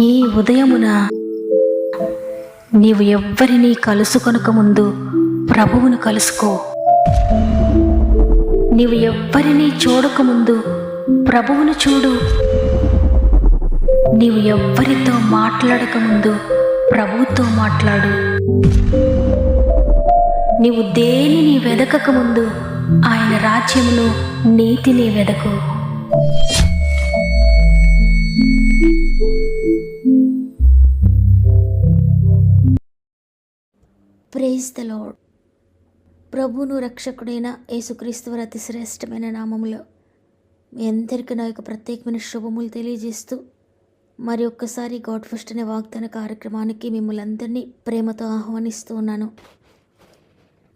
ఈ ఉదయమున నీవు ఎవ్వరినీ కలుసుకొనక ముందు ప్రభువును కలుసుకో. నీవు ఎవ్వరినీ చూడకముందు ప్రభువును చూడు. నీవు ఎవ్వరితో మాట్లాడకముందు ప్రభువుతో మాట్లాడు. నీవు దేనిని వెదకకముందు ఆయన రాజ్యమును నీతిని వెదకు. Praise the lord. ప్రభువును రక్షకుడైన యేసుక్రీస్తు వారి అతి శ్రేష్టమైన నామములో మీ అందరికీ నా యొక్క ప్రత్యేకమైన శుభములు తెలియజేస్తూ మరి ఒక్కసారి గాడ్ ఫస్ట్ అనే వాగ్దాన కార్యక్రమానికి మిమ్మల్ని అందరినీ ప్రేమతో ఆహ్వానిస్తూ ఉన్నాను.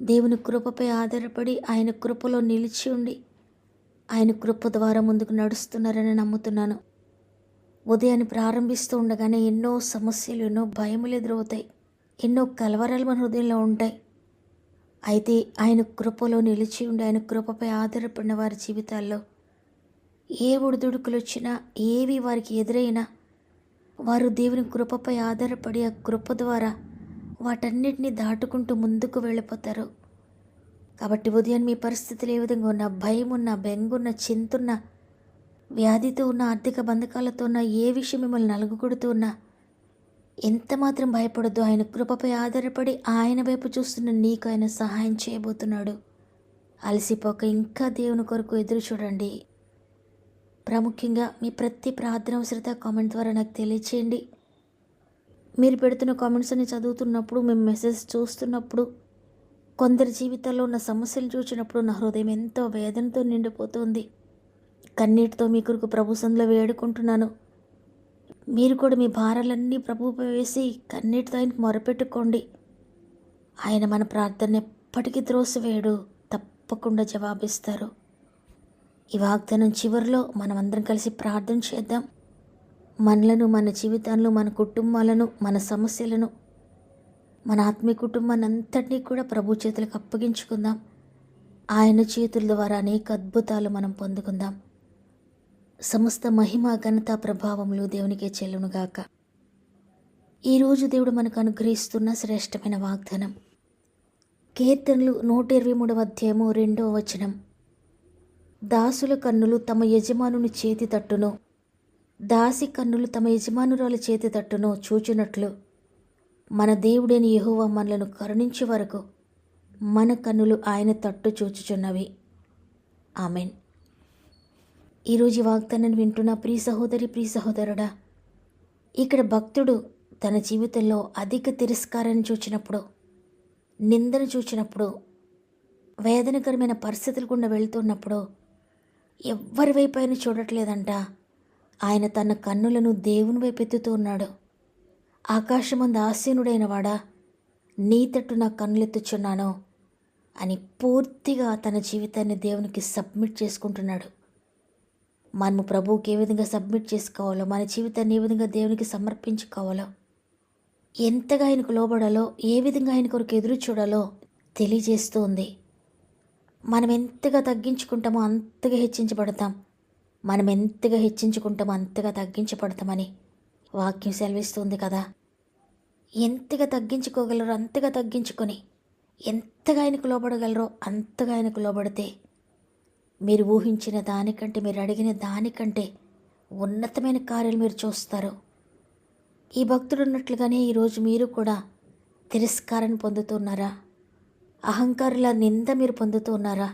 దేవుని కృపపై ఆధారపడి ఆయన కృపలో నిలిచి ఉండి ఆయన కృప ద్వారా ముందుకు నడుస్తున్నారని నమ్ముతున్నాను. ఉదయాన్ని ప్రారంభిస్తూ ఉండగానే ఎన్నో సమస్యలు, ఎన్నో భయములు ఎదురవుతాయి, ఎన్నో కలవరాలు మన హృదయంలో ఉంటాయి. అయితే ఆయన కృపలో నిలిచి ఉండి ఆయన కృపపై ఆధారపడిన వారి జీవితాల్లో ఏ ఒడిదుడుకులు వచ్చినా, ఏవి వారికి ఎదురైనా వారు దేవుని కృపపై ఆధారపడి ఆ కృప ద్వారా వాటన్నిటిని దాటుకుంటూ ముందుకు వెళ్ళిపోతారు. కాబట్టి ఉదయం మీ పరిస్థితులు ఏ విధంగా ఉన్నా, భయం ఉన్నా, బెంగున్న, చింతున్న, వ్యాధితో ఉన్న, ఆర్థిక బంధకాలతో ఉన్న, ఏ విషయం మిమ్మల్ని నలుగుకొడుతూ ఉన్నా ఎంత మాత్రం భయపడద్దు. ఆయన కృపపై ఆధారపడి ఆయన వైపు చూస్తున్న నీకు ఆయన సహాయం చేయబోతున్నాడు. అలసిపోక ఇంకా దేవుని కొరకు ఎదురు చూడండి. ప్రాముఖ్యంగా మీ ప్రతి ప్రార్థన అవసరత కామెంట్ ద్వారా నాకు తెలియచేయండి. మీరు పెడుతున్న కామెంట్స్ అన్ని చదువుతున్నప్పుడు, మేము మెసేజ్ చూస్తున్నప్పుడు, కొందరి జీవితాల్లో ఉన్న సమస్యలు చూసినప్పుడు నా హృదయం ఎంతో వేదనతో నిండిపోతుంది. కన్నీటితో మీ కొరకు ప్రభు సన్నిధిలో వేడుకుంటున్నాను. మీరు కూడా మీ భారాలన్నీ ప్రభువుపై వేసి కన్నీటితో ఆయనకు మొరపెట్టుకోండి. ఆయన మన ప్రార్థన ఎప్పటికీ త్రోసివేయడు, తప్పకుండా జవాబిస్తారు. ఈ వాగ్దానం చివరిలో మనమందరం కలిసి ప్రార్థన చేద్దాం. మనలను, మన జీవితాలను, మన కుటుంబాలను, మన సమస్యలను, మన ఆత్మీయ కుటుంబాన్ని అంతటినీ కూడా ప్రభు చేతులకు అప్పగించుకుందాం. ఆయన చేతుల ద్వారా అనేక అద్భుతాలు మనం పొందుకుందాం. సమస్త మహిమ, ఘనత, ప్రభావములు దేవునికే చెల్లునుగాక. ఈరోజు దేవుడు మనకు అనుగ్రహిస్తున్న శ్రేష్టమైన వాగ్దానం కీర్తనలు 123వ అధ్యాయము 2వ వచనం. దాసుల కన్నులు తమ యజమానుని చేతి తట్టును, దాసి కన్నులు తమ యజమానురాల చేతి తట్టును చూచినట్లు మన దేవుడైన యెహోవా మనలను కరుణించే వరకు మన కన్నులు ఆయన తట్టు చూచుచున్నవి. ఆమెన్. ఈరోజు వాగ్దానాన్ని వింటున్న ప్రియ సహోదరి, ప్రియ సహోదరుడా, ఇక్కడ భక్తుడు తన జీవితంలో అధిక తిరస్కారాన్ని చూచినప్పుడు, నిందను చూచినప్పుడు, వేదనకరమైన పరిస్థితులు గుండా వెళ్తున్నప్పుడు ఎవ్వరి వైపు ఆయన చూడట్లేదంట. ఆయన తన కన్నులను దేవుని వైపు ఎత్తుతూ ఉన్నాడు. ఆకాశమందు ఆసీనుడైన వాడా, నీ తట్టు నా కన్నులెత్తుచున్నాను అని పూర్తిగా తన జీవితాన్ని దేవునికి సబ్మిట్ చేసుకుంటున్నాడు. మనము ప్రభువుకి ఏ విధంగా సబ్మిట్ చేసుకోవాలో, మన జీవితాన్ని ఏ విధంగా దేవునికి సమర్పించుకోవాలో, ఎంతగా ఆయనకు లోబడాలో, ఏ విధంగా ఆయన కొరకు ఎదురు చూడాలో తెలియజేస్తూ ఉంది. మనం ఎంతగా తగ్గించుకుంటామో అంతగా హెచ్చించబడతాం, మనం ఎంతగా హెచ్చించుకుంటామో అంతగా తగ్గించబడతామని వాక్యం సెలవిస్తుంది కదా. ఎంతగా తగ్గించుకోగలరో అంతగా తగ్గించుకొని, ఎంతగా ఆయనకు లోబడగలరో అంతగా ఆయనకు లోబడితే మీరు ఊహించిన దానికంటే, మీరు అడిగిన దానికంటే ఉన్నతమైన కార్యాలు మీరు చూస్తారు. ఈ భక్తుడు ఉన్నట్లుగానే ఈరోజు మీరు కూడా తిరస్కారాన్ని పొందుతున్నారా? అహంకారుల నింద మీరు పొందుతున్నారా?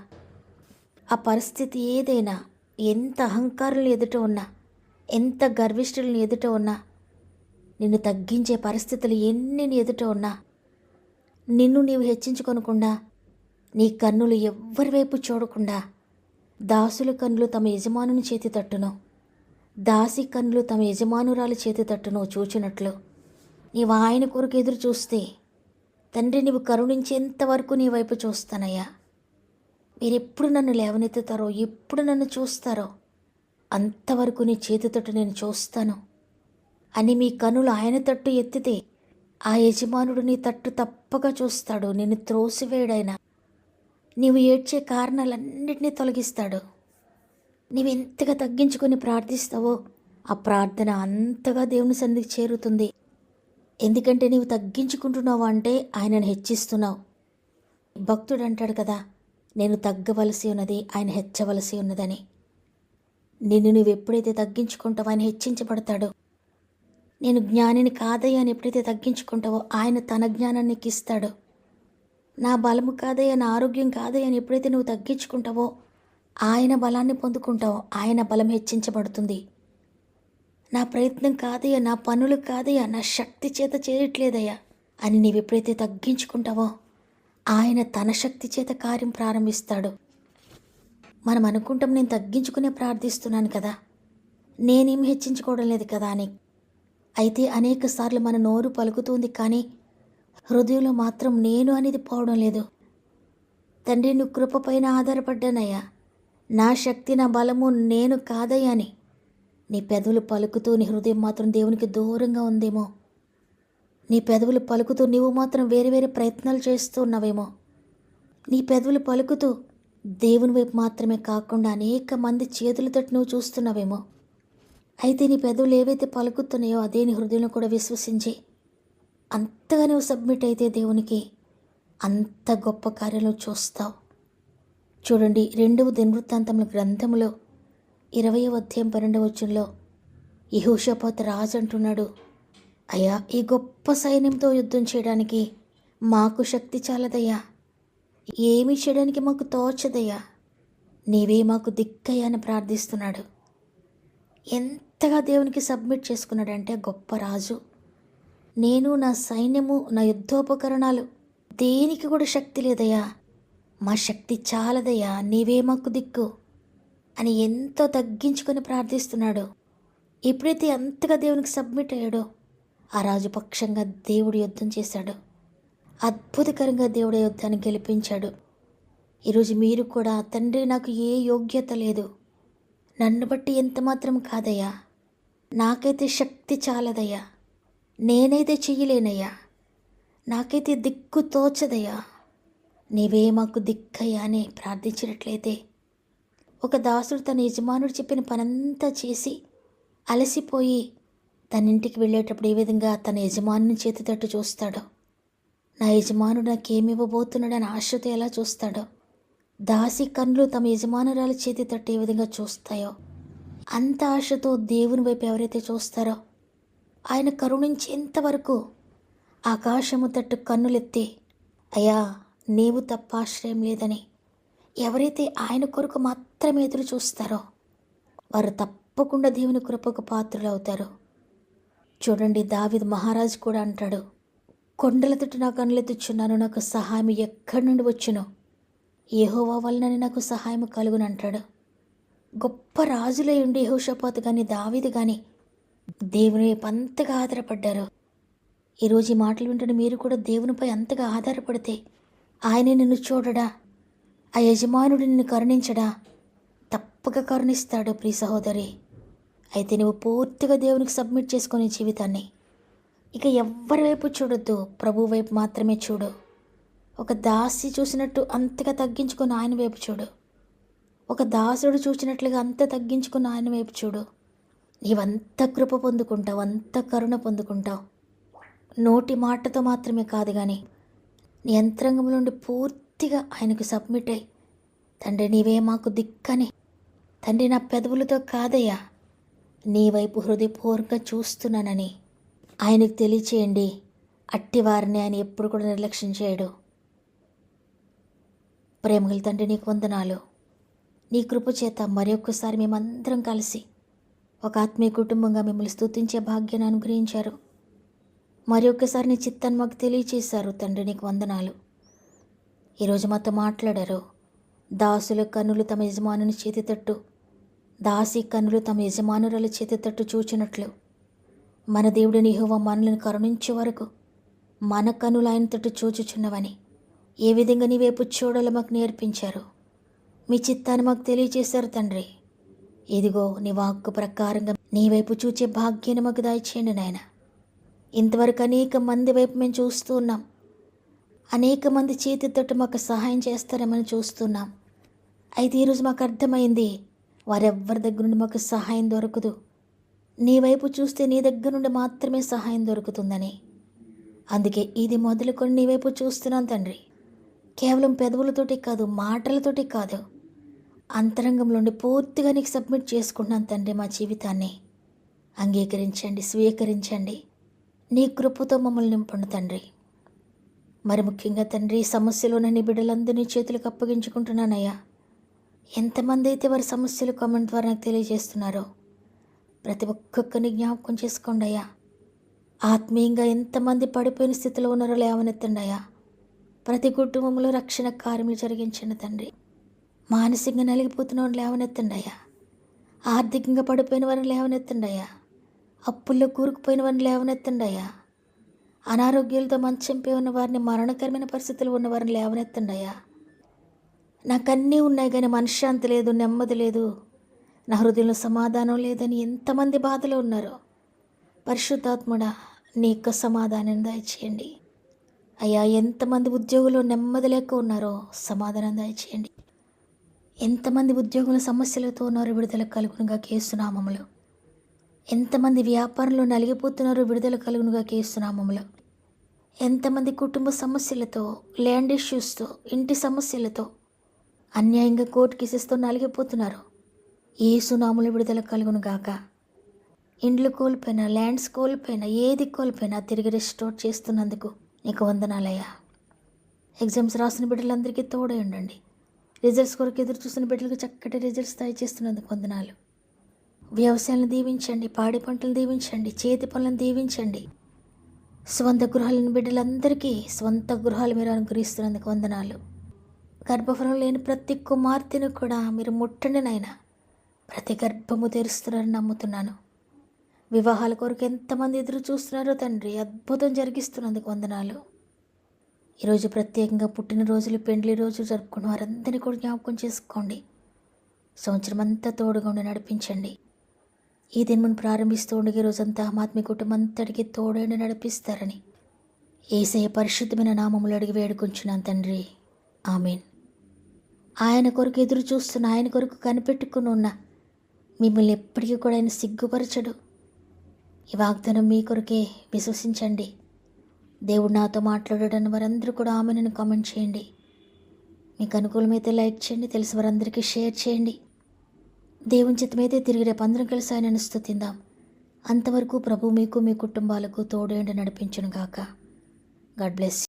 ఆ పరిస్థితి ఏదైనా, ఎంత అహంకారులు ఎదుట ఉన్నా, ఎంత గర్విష్ఠులను ఎదుట ఉన్నా, నిన్ను తగ్గించే పరిస్థితులు ఎన్ని ఎదుట ఉన్నా, నిన్ను నీవు హెచ్చించుకొనకుండా, నీ కన్నులు ఎవ్వరి వైపు చూడకుండా, దాసుల కన్నులు తమ యజమానుని చేతి తట్టును, దాసి కన్నులు తమ యజమానురాలి చేతి తట్టును చూచినట్లు నీవు ఆయన కొరకు ఎదురు చూస్తే, తండ్రి నీవు కరుణించేంత వరకు నీ వైపు చూస్తానయ్యా, మీరెప్పుడు నన్ను లేవనెత్తుతారో, ఎప్పుడు నన్ను చూస్తారో అంతవరకు నీ చేతి తట్టు నేను చూస్తాను అని మీ కన్నులు ఆయన తట్టు ఎత్తితే, ఆ యజమానుడు నీ తట్టు తప్పగా చూస్తాడు. నిన్ను త్రోసివేయడైనా, నీవు ఏడ్చే కారణాలన్నింటినీ తొలగిస్తాడు. నీవు ఎంతగా తగ్గించుకొని ప్రార్థిస్తావో ఆ ప్రార్థన అంతగా దేవుని సన్నిధికి చేరుతుంది. ఎందుకంటే నీవు తగ్గించుకుంటున్నావు అంటే ఆయనను హెచ్చిస్తున్నావు. భక్తుడు అంటాడు కదా, నేను తగ్గవలసి ఉన్నది, ఆయన హెచ్చవలసి ఉన్నదని. నిన్ను నువ్వు ఎప్పుడైతే తగ్గించుకుంటావో ఆయన హెచ్చించబడతాడు. నేను జ్ఞానిని కాదయ్యా అని ఎప్పుడైతే తగ్గించుకుంటావో ఆయన తన జ్ఞానాన్ని నీకు ఇస్తాడు. నా బలము కాదయ్యా, నా ఆరోగ్యం కాదయ్యా అని ఎప్పుడైతే నువ్వు తగ్గించుకుంటావో ఆయన బలాన్ని పొందుకుంటావో ఆయన బలం హెచ్చించబడుతుంది. నా ప్రయత్నం కాదయ్యా, నా పనులు కాదయ్యా, నా శక్తి చేత చేయట్లేదయ్యా అని నీవు ఎప్పుడైతే తగ్గించుకుంటావో ఆయన తన శక్తి చేత కార్యం ప్రారంభిస్తాడు. మనం అనుకుంటాం నేను తగ్గించుకునే ప్రార్థిస్తున్నాను కదా, నేనేం హెచ్చించుకోవడం లేదు కదా అని. అయితే అనేక సార్లు మన నోరు పలుకుతుంది కానీ హృదయంలో మాత్రం నేను అనేది పోవడం లేదు. తండ్రి నువ్వు కృపపైన ఆధారపడ్డానయ్యా, నా శక్తి నా బలము నేను కాదయ్యా అని నీ పెదవులు పలుకుతూ నీ హృదయం మాత్రం దేవునికి దూరంగా ఉందేమో. నీ పెదవులు పలుకుతూ నీవు మాత్రం వేరే వేరే ప్రయత్నాలు చేస్తూ ఉన్నావేమో. నీ పెదవులు పలుకుతూ దేవుని వైపు మాత్రమే కాకుండా అనేక మంది చేతుల తట్టు నువ్వు చూస్తున్నావేమో. అయితే నీ పెదవులు ఏవైతే పలుకుతున్నాయో అదే నీ హృదయంలో కూడా విశ్వసించి అంతగా నువ్వు సబ్మిట్ అయితే దేవునికి అంత గొప్ప కార్యాలు చూస్తావు. చూడండి, 2వ దినవృత్తాంతముల గ్రంథములో 20వ అధ్యాయం 12వ వచనంలో యెహోషాపాతు రాజు అంటున్నాడు, అయ్యా ఈ గొప్ప సైన్యంతో యుద్ధం చేయడానికి మాకు శక్తి చాలదయ్యా, ఏమీ చేయడానికి మాకు తోచదయ్యా, నీవే మాకు దిక్కయ్యా అని ప్రార్థిస్తున్నాడు. ఎంతగా దేవునికి సబ్మిట్ చేసుకున్నాడంటే గొప్ప రాజు, నేను నా సైన్యము నా యుద్ధోపకరణాలు దేనికి కూడా శక్తి లేదయ్యా, మా శక్తి చాలదయ్యా, నీవే మాకు దిక్కు అని ఎంతో తగ్గించుకొని ప్రార్థిస్తున్నాడు. ఎప్పుడైతే అంతగా దేవునికి సబ్మిట్ అయ్యాడో ఆ రాజు పక్షంగా దేవుడు యుద్ధం చేశాడు. అద్భుతకరంగా దేవుడు యుద్ధాన్ని గెలిపించాడు. ఈరోజు మీరు కూడా తండ్రి నాకు ఏ యోగ్యత లేదు, నన్ను బట్టి ఎంత మాత్రం కాదయ్యా, నాకైతే శక్తి చాలదయ్యా, నేనైతే చెయ్యలేనయ్యా, నాకైతే దిక్కు తోచదయ్యా, నీవే మాకు దిక్కయ్యా అని ప్రార్థించినట్లయితే ఒక దాసుడు తన యజమానుడు చెప్పిన పనంతా చేసి అలసిపోయి తన ఇంటికి వెళ్ళేటప్పుడు ఏ విధంగా తన యజమానుని చేతి తట్టు చూస్తాడో, నా యజమానుడు నాకేమివ్వబోతున్నాడని ఆశతో ఎలా చూస్తాడో, దాసి కన్నులు తమ యజమానురాల చేతి తట్టు ఏ విధంగా చూస్తాయో అంత ఆశతో దేవుని వైపు ఎవరైతే చూస్తారో ఆయన కరుణించేంతవరకు ఆకాశము తట్టు కన్నులెత్తి అయ్యా నీవు తప్ప ఆశ్రయం లేదని ఎవరైతే ఆయన కొరకు మాత్రమే ఎదురు చూస్తారో వారు తప్పకుండా దేవుని కృపకు పాత్రులు అవుతారు. చూడండి, దావీదు మహారాజు కూడా అంటాడు, కొండల తట్టు నా కన్నులెత్తుచున్నాను, నాకు సహాయం ఎక్కడి నుండి వచ్చునో, యెహోవా వలనని నాకు సహాయం కలుగును అంటాడు. గొప్ప రాజులై ఉండి యెహోషాపాతు కానీ దావీదు కానీ దేవుని వైపు అంతగా ఆధారపడ్డారు. ఈరోజు ఈ మాటలు వింటున్న మీరు కూడా దేవునిపై అంతగా ఆధారపడితే ఆయన నిన్ను చూడడా, ఆ యజమానుడు నిన్ను కరుణించడా? తప్పక కరుణిస్తాడు ప్రియ సహోదరి. అయితే నువ్వు పూర్తిగా దేవునికి సబ్మిట్ చేసుకునే జీవితాన్ని ఇక ఎవ్వరి వైపు చూడొద్దు, ప్రభు వైపు మాత్రమే చూడు. ఒక దాసి చూసినట్టు అంతగా తగ్గించుకుని ఆయన వైపు చూడు. ఒక దాసుడు చూసినట్లుగా అంత తగ్గించుకుని ఆయన వైపు చూడు. నీవంత కృప పొందుకుంటావు, అంత కరుణ పొందుకుంటావు. నోటి మాటతో మాత్రమే కాదు కానీ నీ యంత్రాంగం నుండి పూర్తిగా ఆయనకు సబ్మిట్ అయ్యి, తండ్రి నీవే మాకు దిక్కని, తండ్రి నా పెదవులతో కాదయ్యా నీ వైపు హృదయపూర్వకంగా చూస్తున్నానని ఆయనకు తెలియచేయండి. అట్టివారిని ఆయన ఎప్పుడు కూడా నిర్లక్ష్యం చేయడు. ప్రేమగల తండ్రి నీకు వందనాలు. నీ కృప చేత మరొకసారి మేమందరం కలిసి ఒక ఆత్మీయ కుటుంబంగా మిమ్మల్ని స్తుతించే భాగ్యాన్ని అనుగ్రహించారు. మరొకసారి నీ చిత్తాన్ని మాకు తెలియచేశారు తండ్రి, నీకు వందనాలు. ఈరోజు మాతో మాట్లాడారు. దాసుల కన్నులు తమ యజమానుని చేతి తట్టు, దాసి కన్నులు తమ యజమానురాల చేతి తట్టు చూచినట్లు మన దేవుడిని యెహోవా మనలను కరుణించే వరకు మన కన్నులు ఆయన తట్టు చూచుచున్నవని ఏ విధంగా నీ వైపు చూడాలో మాకు నేర్పించారు. మీ చిత్తాన్ని మాకు తెలియచేశారు తండ్రి. ఇదిగో నీ వాక్కు ప్రకారంగా నీ వైపు చూచే భాగ్యాన్ని మాకు దయచేయండి నాయన. ఇంతవరకు అనేక మంది వైపు మేము చూస్తూ ఉన్నాం, అనేక మంది చేతి తట్టు మాకు సహాయం చేస్తారేమని చూస్తున్నాం. అయితే ఈరోజు మాకు అర్థమైంది, వారెవ్వరి దగ్గర నుండి మాకు సహాయం దొరకదు. నీ వైపు చూస్తే నీ దగ్గర నుండి మాత్రమే సహాయం దొరుకుతుందని. అందుకే ఇది మొదలుకొని నీ వైపు చూస్తున్నాను తండ్రి. కేవలం పెదవులతోటి కాదు, మాటలతోటి కాదు, అంతరంగంలోండి పూర్తిగా నీకు సబ్మిట్ చేసుకుంటున్నాను తండ్రి. మా జీవితాన్ని అంగీకరించండి, స్వీకరించండి. నీ కృపతో మమ్మల్ని నింపండి తండ్రి. మరి ముఖ్యంగా తండ్రి, సమస్యలో నీ బిడ్డలందరినీ చేతులకు అప్పగించుకుంటున్నానయ్యా. ఎంతమంది అయితే వారి సమస్యలు కామెంట్ ద్వారా నాకు తెలియజేస్తున్నారో ప్రతి ఒక్కొక్కరిని జ్ఞాపకం చేసుకోండి అయ్యా. ఆత్మీయంగా ఎంతమంది పడిపోయిన స్థితిలో ఉన్నారో లేవనెత్తండి అయ్యా. ప్రతి కుటుంబంలో రక్షణ కార్యములు జరిగించండి తండ్రి. మానసికంగా నలిగిపోతున్న వారిని లేవనెత్తండి అయ్యా. ఆర్థికంగా పడిపోయిన వారిని లేవనెత్తండి అయ్యా. అప్పుల్లో కూరుకుపోయిన వారిని లేవనెత్తండి అయ్యా. అనారోగ్యాలతో మంచంపై ఉన్న వారిని, మరణకరమైన పరిస్థితులు ఉన్న వారిని లేవనెత్తండి అయ్యా. నాకన్నీ ఉన్నాయి కానీ మనశ్శాంతి లేదు, నెమ్మది లేదు, నా హృదయంలో సమాధానం లేదని ఎంతమంది బాధలో ఉన్నారో పరిశుద్ధాత్ముడా నీ యొక్క సమాధానం దయచేయండి అయ్యా. ఎంతమంది ఉద్యోగులు నెమ్మది లేక ఉన్నారో సమాధానం దయచేయండి. ఎంతమంది ఉద్యోగుల సమస్యలతో ఉన్నారో విడుదల కలుగునుగా యేసునామములో. ఎంతమంది వ్యాపారంలో నలిగిపోతున్నారో విడుదల కలుగునుగా యేసునామములో. ఎంతమంది కుటుంబ సమస్యలతో, ల్యాండ్ ఇష్యూస్తో, ఇంటి సమస్యలతో, అన్యాయంగా కోర్టు కేసెస్తో నలిగిపోతున్నారు, యేసునామములో విడుదల కలుగునుగాక. ఇండ్లు కోల్పోయినా, ల్యాండ్స్ కోల్పోయినా, ఏది కోల్పోయినా తిరిగి రెస్టోర్ చేస్తున్నందుకు నీకు వందనాలయ్యా. ఎగ్జామ్స్ రాసిన బిడ్డలందరికీ తోడే ఉండండి. రిజల్ట్స్ కొరకు ఎదురు చూసిన బిడ్డలకు చక్కటి రిజల్ట్స్ దయచేస్తున్నందుకు వందనాలు. వ్యవసాయాలను దీవించండి, పాడి పంటలు దీవించండి, చేతి పనులను దీవించండి. స్వంత గృహాలను బిడ్డలందరికీ స్వంత గృహాలు మీరు అనుగ్రహిస్తున్నందుకు వందనాలు. గర్భఫలం లేని ప్రతి కుమార్తెను కూడా మీరు ముట్టండి నాయనా. ప్రతి గర్భము తెరుస్తున్నారని నమ్ముతున్నాను. వివాహాల కొరకు ఎంతమంది ఎదురు చూస్తున్నారో తండ్రి, అద్భుతం జరిగిస్తున్నందుకు వందనాలు. ఈరోజు ప్రత్యేకంగా పుట్టినరోజులు, పెండ్లి రోజు జరుపుకున్న వారందరినీ కూడా జ్ఞాపకం చేసుకోండి. సంవత్సరం అంతా తోడుగా ఉండి నడిపించండి. ఈ దినమును ప్రారంభిస్తూ ఉండగా ఈరోజంతా ఆత్మీయ కుటుంబం అంతటికి తోడైండి నడిపిస్తారని యేసయ్య పరిశుద్ధమైన నామములో అడిగి వేడుకుంటున్నాను తండ్రి, ఆమేన్. ఆయన కొరకు ఎదురు చూస్తున్న, ఆయన కొరకు కనిపెట్టుకుని ఉన్న మిమ్మల్ని ఎప్పటికీ కూడా ఆయన సిగ్గుపరచడు. ఈ వాగ్దానం మీ కొరకే. విశ్వసించండి. దేవుడు నాతో మాట్లాడాడని వారందరూ కూడా ఆమెను కామెంట్ చేయండి. మీకు అనుకూలమైతే లైక్ చేయండి, తెలిసి వారందరికీ షేర్ చేయండి. దేవుని చిత్తమైతే తిరిగి రేపు అందరం కలిసి ఆయనను స్తుతిందాం. అంతవరకు ప్రభు మీకు, మీ కుటుంబాలకు తోడేండి నడిపించును గాక. God bless.